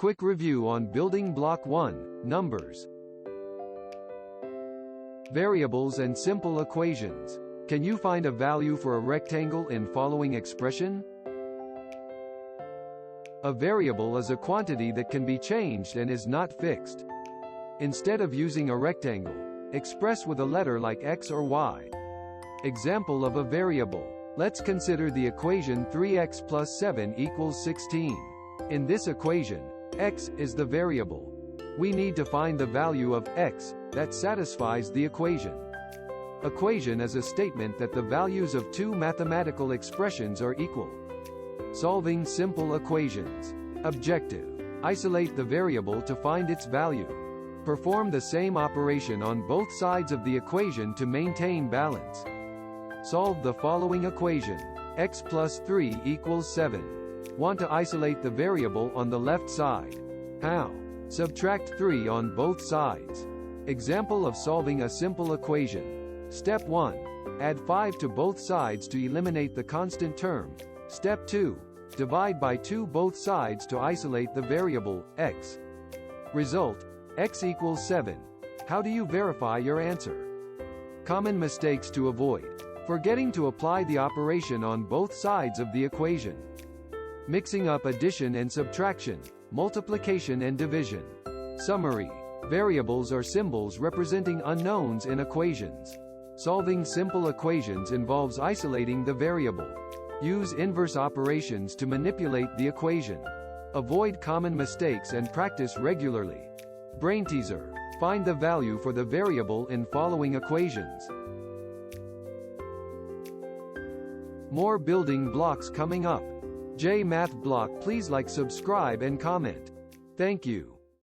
Quick review on building block 1, numbers. Variables and simple equations. Can you find a value for a rectangle in following expression? A variable is a quantity that can be changed and is not fixed. Instead of using a rectangle, express with a letter like x or y. Example of a variable. Let's consider the equation 3x plus 7 equals 16. In this equation, x is the variable. We need to find the value of x that satisfies the equation. Equation is a statement that the values of two mathematical expressions are equal. Solving simple equations. Objective: isolate the variable to find its value. Perform the same operation on both sides of the equation to maintain balance. Solve the following equation. X plus 3 equals 7. Want to isolate the variable on the left side. How? Subtract 3 on both sides. Example of solving a simple equation. Step 1. Add 5 to both sides to eliminate the constant term. Step 2. Divide by 2 both sides to isolate the variable, x. Result: x equals 7. How do you verify your answer? Common mistakes to avoid. Forgetting to apply the operation on both sides of the equation. Mixing up addition and subtraction, multiplication and division. Summary: variables are symbols representing unknowns in equations. Solving simple equations involves isolating the variable. Use inverse operations to manipulate the equation. Avoid common mistakes and practice regularly. Brain teaser: find the value for the variable in following equations. More building blocks coming up. Math Block. Please like, subscribe and comment. Thank you.